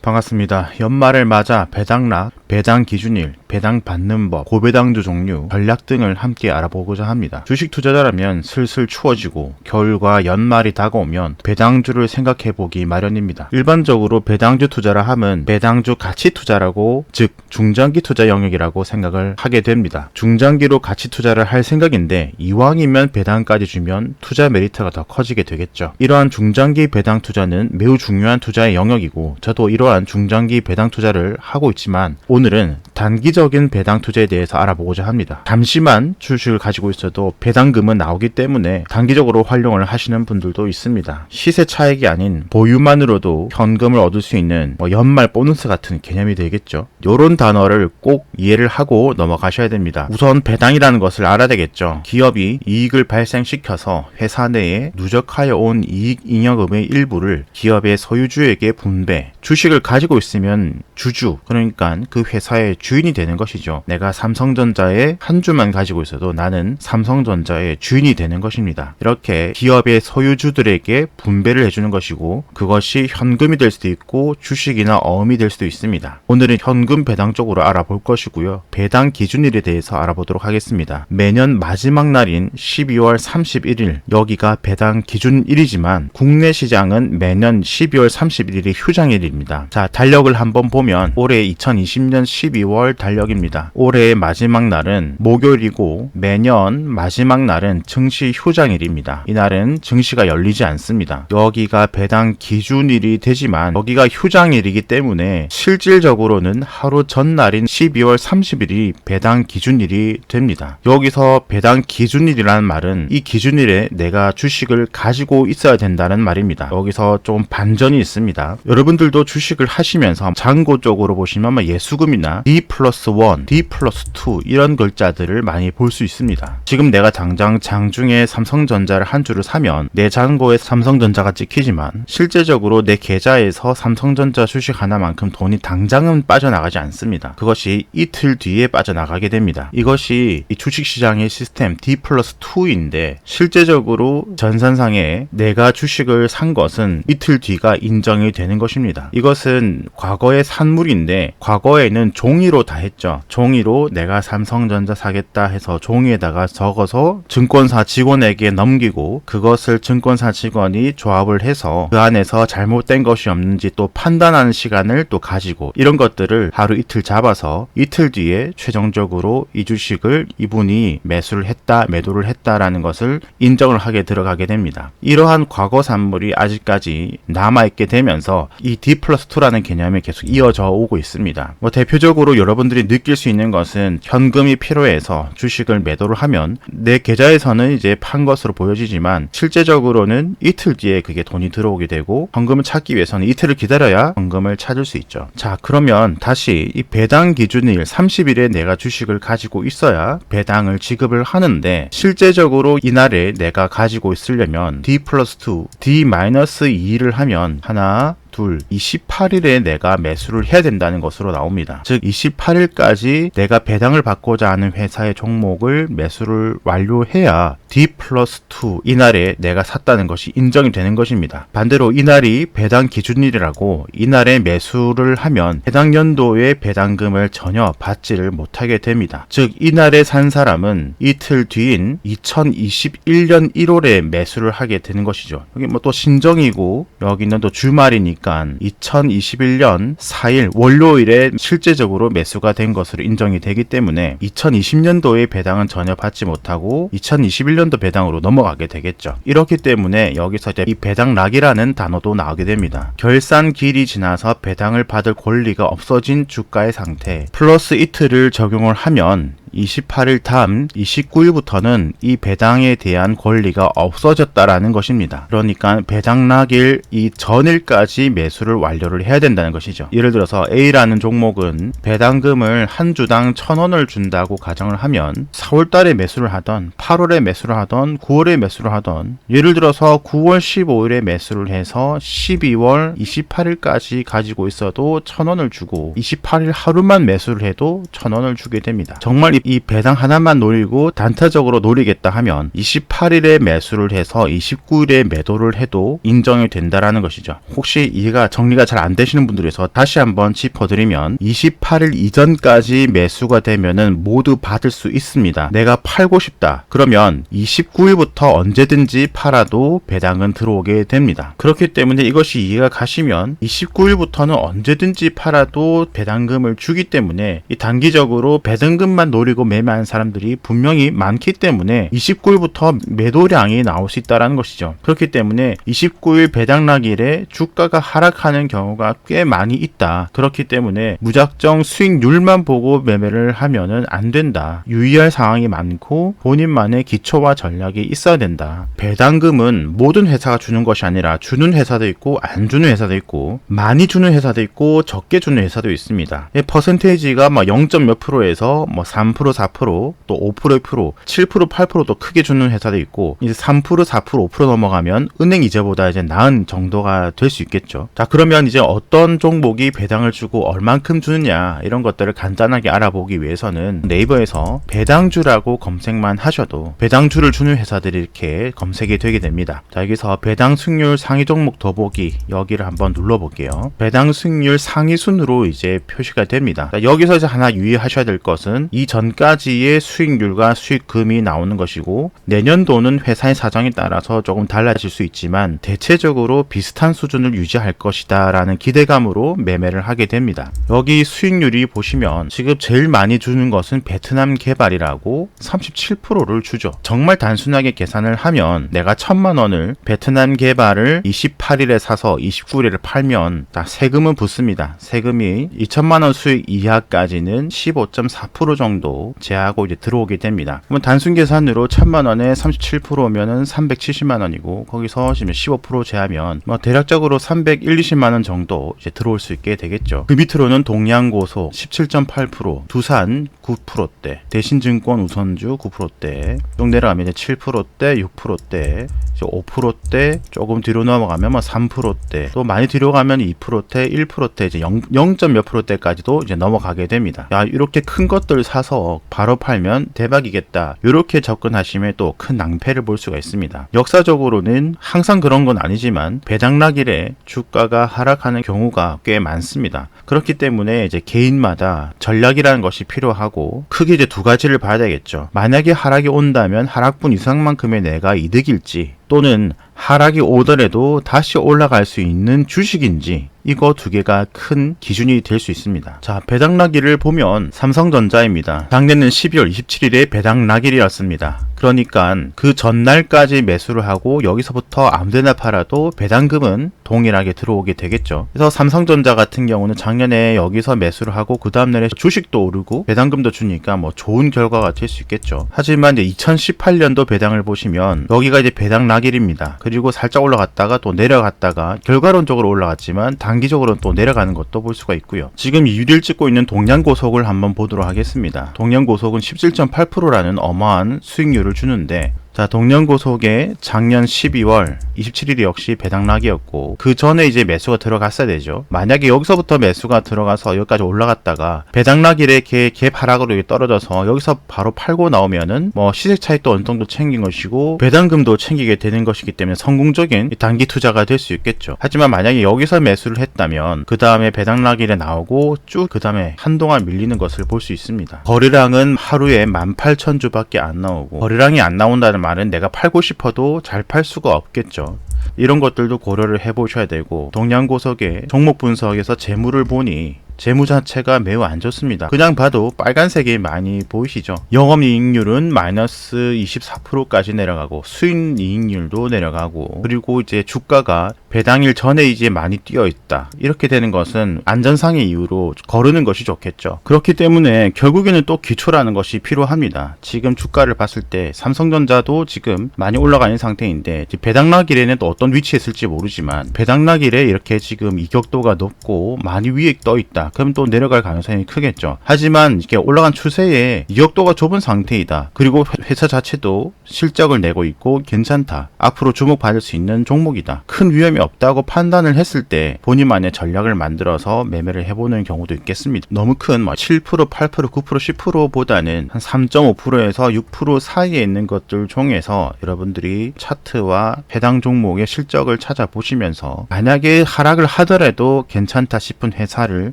반갑습니다. 연말을 맞아 배당락, 배당 기준일, 배당 받는 법, 고배당주 종류, 전략 등을 함께 알아보고자 합니다. 주식 투자자라면 슬슬 추워지고 겨울과 연말이 다가오면 배당주를 생각해보기 마련입니다. 일반적으로 배당주 투자라 함은 배당주 가치 투자라고, 즉 중장기 투자 영역이라고 생각을 하게 됩니다. 중장기로 가치 투자를 할 생각인데 이왕이면 배당까지 주면 투자 메리트가 더 커지게 되겠죠. 이러한 중장기 배당 투자는 매우 중요한 투자의 영역이고 저도 이러한 중장기 배당 투자를 하고 있지만 오늘은 단기적인 배당 투자에 대해서 알아보고자 합니다. 잠시만 주식을 가지고 있어도 배당금은 나오기 때문에 단기적으로 활용을 하시는 분들도 있습니다. 시세 차익이 아닌 보유만으로도 현금을 얻을 수 있는 연말 보너스 같은 개념이 되겠죠. 이런 단어를 꼭 이해를 하고 넘어가셔야 됩니다. 우선 배당이라는 것을 알아야 되겠죠. 기업이 이익을 발생시켜서 회사 내에 누적하여 온 이익 잉여금의 일부를 기업의 소유주에게 분배, 주식을 가지고 있으면 주주, 그러니까 그 회사의 주인이 되는 것이죠. 내가 삼성전자의 한 주만 가지고 있어도 나는 삼성전자의 주인이 되는 것입니다. 이렇게 기업의 소유주들에게 분배를 해주는 것이고 그것이 현금이 될 수도 있고 주식이나 어음이 될 수도 있습니다. 오늘은 현금 배당 쪽으로 알아볼 것이고요. 배당 기준일에 대해서 알아보도록 하겠습니다. 매년 마지막 날인 12월 31일 여기가 배당 기준일이지만 국내 시장은 매년 12월 31일이 휴장일입니다. 자, 달력을 한번 보면 올해 2020년 12월 달력입니다. 올해의 마지막 날은 목요일이고 매년 마지막 날은 증시 휴장일입니다. 이날은 증시가 열리지 않습니다. 여기가 배당 기준일이 되지만 여기가 휴장일이기 때문에 실질적으로는 하루 전날인 12월 30일이 배당 기준일이 됩니다. 여기서 배당 기준일이라는 말은 이 기준일에 내가 주식을 가지고 있어야 된다는 말입니다. 여기서 좀 반전이 있습니다. 여러분들도 주식을 하시면서 잔고 쪽으로 보시면 예수금이나 D+1, D+2 이런 글자들을 많이 볼 수 있습니다. 지금 내가 당장 장중에 삼성전자를 한 주를 사면 내 잔고에 삼성전자가 찍히지만 실제적으로 내 계좌에서 삼성전자 주식 하나만큼 돈이 당장은 빠져나가지 않습니다. 그것이 이틀 뒤에 빠져나가게 됩니다. 이것이 이 주식시장의 시스템 D+2인데 실제적으로 전산상에 내가 주식을 산 것은 이틀 뒤가 인정이 되는 것입니다. 이것은 과거의 산물인데 과거에는 종이로 다 했죠. 종이로 내가 삼성전자 사겠다 해서 종이에다가 적어서 증권사 직원에게 넘기고 그것을 증권사 직원이 조합을 해서 그 안에서 잘못된 것이 없는지 또 판단하는 시간을 또 가지고 이런 것들을 하루 이틀 잡아서 이틀 뒤에 최종적으로 이 주식을 이분이 매수를 했다, 매도를 했다라는 것을 인정을 하게 들어가게 됩니다. 이러한 과거 산물이 아직까지 남아있게 되면서 이 D+2라는 개념이 계속 이어져 오고 있습니다. 대표적으로 여러분들이 느낄 수 있는 것은 현금이 필요해서 주식을 매도를 하면 내 계좌에서는 이제 판 것으로 보여지지만 실제적으로는 이틀 뒤에 그게 돈이 들어오게 되고 현금을 찾기 위해서는 이틀을 기다려야 현금을 찾을 수 있죠. 자, 그러면 다시 이 배당 기준일 30일에 내가 주식을 가지고 있어야 배당을 지급을 하는데 실제적으로 이날에 내가 가지고 있으려면 D+2, D-2를 하면 하나, 28일에 내가 매수를 해야 된다는 것으로 나옵니다. 즉 28일까지 내가 배당을 받고자 하는 회사의 종목을 매수를 완료해야 D+2 이날에 내가 샀다는 것이 인정이 되는 것입니다. 반대로 이날이 배당 기준일이라고 이날에 매수를 하면 해당 연도의 배당금을 전혀 받지를 못하게 됩니다. 즉 이날에 산 사람은 이틀 뒤인 2021년 1월에 매수를 하게 되는 것이죠. 여기 또 신정이고 여기는 또 주말이니까 2021년 4일 월요일에 실제적으로 매수가 된 것으로 인정이 되기 때문에 2020년도의 배당은 전혀 받지 못하고 2021년도 배당으로 넘어가게 되겠죠. 이렇기 때문에 여기서 이제 이 배당락이라는 단어도 나오게 됩니다. 결산기일이 지나서 배당을 받을 권리가 없어진 주가의 상태 플러스 이틀을 적용을 하면 28일 다음 29일부터는 이 배당에 대한 권리가 없어졌다라는 것입니다. 그러니까 배당락일 이 전일까지 매수를 완료를 해야 된다는 것이죠. 예를 들어서 A라는 종목은 배당금을 한 주당 1,000원을 준다고 가정을 하면 4월 달에 매수를 하던 8월에 매수를 하던 9월에 매수를 하던 예를 들어서 9월 15일에 매수를 해서 12월 28일까지 가지고 있어도 1,000원을 주고 28일 하루만 매수를 해도 1,000원을 주게 됩니다. 정말 단순히 이 배당 하나만 노리고 단타적으로 노리겠다 하면 28일에 매수를 해서 29일에 매도를 해도 인정이 된다라는 것이죠. 혹시 이해가 정리가 잘 안 되시는 분들에서 다시 한번 짚어드리면 28일 이전까지 매수가 되면은 모두 받을 수 있습니다. 내가 팔고 싶다. 그러면 29일부터 언제든지 팔아도 배당은 들어오게 됩니다. 그렇기 때문에 이것이 이해가 가시면 29일부터는 언제든지 팔아도 배당금을 주기 때문에 이 단기적으로 배당금만 노리고 매매하는 사람들이 분명히 많기 때문에 29일부터 매도량이 나올 수 있다는 것이죠. 그렇기 때문에 29일 배당락일에 주가가 하락하는 경우가 꽤 많이 있다. 그렇기 때문에 무작정 수익률만 보고 매매를 하면은 안 된다. 유의할 사항이 많고 본인만의 기초와 전략이 있어야 된다. 배당금은 모든 회사가 주는 것이 아니라 주는 회사도 있고 안 주는 회사도 있고 많이 주는 회사도 있고 적게 주는 회사도 있습니다. 퍼센테이지가 0. 몇 프로에서 3%, 4%, 또 5%, 2%, 7%, 8%도 크게 주는 회사도 있고 이제 3%, 4%, 5% 넘어가면 은행 이자보다 이제 나은 정도가 될 수 있겠죠. 자, 그러면 이제 어떤 종목이 배당을 주고 얼만큼 주느냐 이런 것들을 간단하게 알아보기 위해서는 네이버에서 배당주라고 검색만 하셔도 배당주를 주는 회사들이 이렇게 검색이 되게 됩니다. 자, 여기서 배당 수익률 상위 종목 더보기 여기를 한번 눌러볼게요. 배당 수익률 상위 순으로 이제 표시가 됩니다. 자, 여기서 이제 하나 유의하셔야 될 것은 이 전까지의 수익률과 수익금이 나오는 것이고 내년도는 회사의 사정에 따라서 조금 달라질 수 있지만 대체적으로 비슷한 수준을 유지할 것이다 라는 기대감으로 매매를 하게 됩니다. 여기 수익률이 보시면 지금 제일 많이 주는 것은 베트남 개발이라고 37%를 주죠. 정말 단순하게 계산을 하면 내가 1000만 원을 베트남 개발을 28일에 사서 29일에 팔면 다 세금은 붙습니다. 세금이 2000만 원 수익 이하까지는 15.4% 정도 제하고 이제 들어오게 됩니다. 그러면 단순 계산으로 1000만 원에 37%면은 370만 원이고 거기서 지금 15% 제하면 대략적으로 320만 원 정도 이제 들어올 수 있게 되겠죠. 그 밑으로는 동양고속 17.8%, 두산 9%대, 대신증권 우선주 9%대, 쭉 내려가면 이제 7%대, 6%대, 5%대, 조금 뒤로 넘어가면 3%대, 또 많이 뒤로 가면 2%대, 1%대, 이제 0. 몇 %대까지도 이제 넘어가게 됩니다. 야, 이렇게 큰 것들 사서 바로 팔면 대박이겠다. 이렇게 접근하시면 또 큰 낭패를 볼 수가 있습니다. 역사적으로는 항상 그런 건 아니지만 배당락일에 주가가 하락하는 경우가 꽤 많습니다. 그렇기 때문에 이제 개인마다 전략이라는 것이 필요하고 크게 이제 두 가지를 봐야 되겠죠. 만약에 하락이 온다면 하락분 이상만큼의 내가 이득일지 또는 하락이 오더라도 다시 올라갈 수 있는 주식인지 이거 두 개가 큰 기준이 될 수 있습니다. 자, 배당락일을 보면 삼성전자입니다. 작년은 12월 27일에 배당락일이었습니다. 그러니까 그 전날까지 매수를 하고 여기서부터 아무데나 팔아도 배당금은 동일하게 들어오게 되겠죠. 그래서 삼성전자 같은 경우는 작년에 여기서 매수를 하고 그 다음날에 주식도 오르고 배당금도 주니까 좋은 결과가 될 수 있겠죠. 하지만 이제 2018년도 배당을 보시면 여기가 이제 배당락일입니다. 그리고 살짝 올라갔다가 또 내려갔다가 결과론적으로 올라갔지만 단기적으로는 또 내려가는 것도 볼 수가 있고요. 지금 2위를 찍고 있는 동양고속을 한번 보도록 하겠습니다. 동양고속은 17.8%라는 어마어마한 수익률을 주는데 자, 동양고속의 작년 12월 27일이 역시 배당락이었고 그 전에 이제 매수가 들어갔어야 되죠. 만약에 여기서부터 매수가 들어가서 여기까지 올라갔다가 배당락일에 갭 하락으로 떨어져서 여기서 바로 팔고 나오면은 시세 차익도 어느 정도 챙긴 것이고 배당금도 챙기게 되는 것이기 때문에 성공적인 단기 투자가 될 수 있겠죠. 하지만 만약에 여기서 매수를 했다면 그 다음에 배당락일에 나오고 쭉 그 다음에 한동안 밀리는 것을 볼 수 있습니다. 거래량은 하루에 18,000주밖에 안 나오고 거래량이 안 나온다는 말은 내가 팔고 싶어도 잘 팔 수가 없겠죠. 이런 것들도 고려를 해보셔야 되고 동양고속의 종목 분석에서 재물을 보니 재무 자체가 매우 안 좋습니다. 그냥 봐도 빨간색이 많이 보이시죠? 영업이익률은 마이너스 24%까지 내려가고 수익이익률도 내려가고 그리고 이제 주가가 배당일 전에 이제 많이 뛰어 있다. 이렇게 되는 것은 안전상의 이유로 거르는 것이 좋겠죠. 그렇기 때문에 결국에는 또 기초라는 것이 필요합니다. 지금 주가를 봤을 때 삼성전자도 지금 많이 올라가 있는 상태인데 배당락일에는 또 어떤 위치에 있을지 모르지만 배당락일에 이렇게 지금 이격도가 높고 많이 위에 떠 있다. 올라간다. 그럼 또 내려갈 가능성이 크겠죠. 하지만 이게 올라간 추세에 이격도가 좁은 상태이다. 그리고 회사 자체도 실적을 내고 있고 괜찮다. 앞으로 주목받을 수 있는 종목이다. 큰 위험이 없다고 판단을 했을 때 본인만의 전략을 만들어서 매매를 해보는 경우도 있겠습니다. 너무 큰 7%, 8%, 9%, 10%보다는 한 3.5%에서 6% 사이에 있는 것들 중에서 여러분들이 차트와 해당 종목의 실적을 찾아보시면서 만약에 하락을 하더라도 괜찮다 싶은 회사를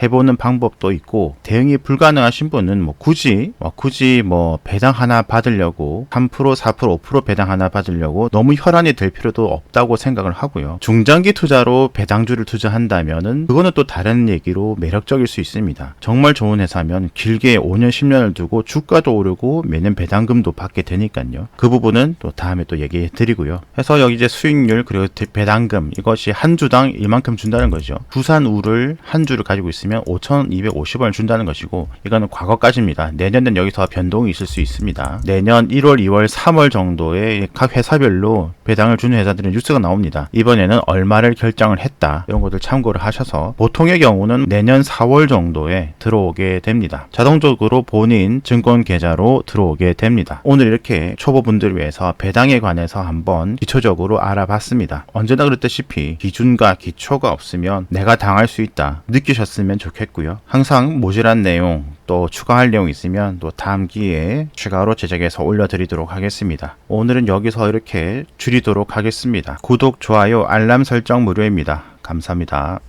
해보는 방법도 있고, 대응이 불가능하신 분은 굳이 배당 하나 받으려고 3%, 4%, 5% 배당 하나 받으려고 너무 혈안이 될 필요도 없다고 생각을 하고요. 중장기 투자로 배당주를 투자한다면은 그거는 또 다른 얘기로 매력적일 수 있습니다. 정말 좋은 회사면 길게 5년, 10년을 두고 주가도 오르고 매년 배당금도 받게 되니까요. 그 부분은 또 다음에 또 얘기해 드리고요. 그래서 여기 이제 수익률 그리고 배당금, 이것이 한 주당 이만큼 준다는 거죠. 부산우를 한 주를 가지고 있으면 5,250원을 준다는 것이고, 이거는 과거까지입니다. 내년엔 여기서 변동이 있을 수 있습니다. 내년 1월, 2월, 3월 정도에 각 회사별로 배당을 주는 회사들은 뉴스가 나옵니다. 이번에는 얼마를 결정을 했다. 이런 것들 참고를 하셔서 보통의 경우는 내년 4월 정도에 들어오게 됩니다. 자동적으로 본인 증권 계좌로 들어오게 됩니다. 오늘 이렇게 초보분들을 위해서 배당에 관해서 한번 기초적으로 알아봤습니다. 언제나 그랬다시피 기준과 기초가 없으면 내가 당할 수 있다 느끼셨으면 좋겠고요. 항상 모질한 내용 또 추가할 내용 있으면 또 다음 기회에 추가로 제작해서 올려드리도록 하겠습니다. 오늘은 여기서 이렇게 줄이도록 하겠습니다. 구독, 좋아요, 알람 설정 무료입니다. 감사합니다.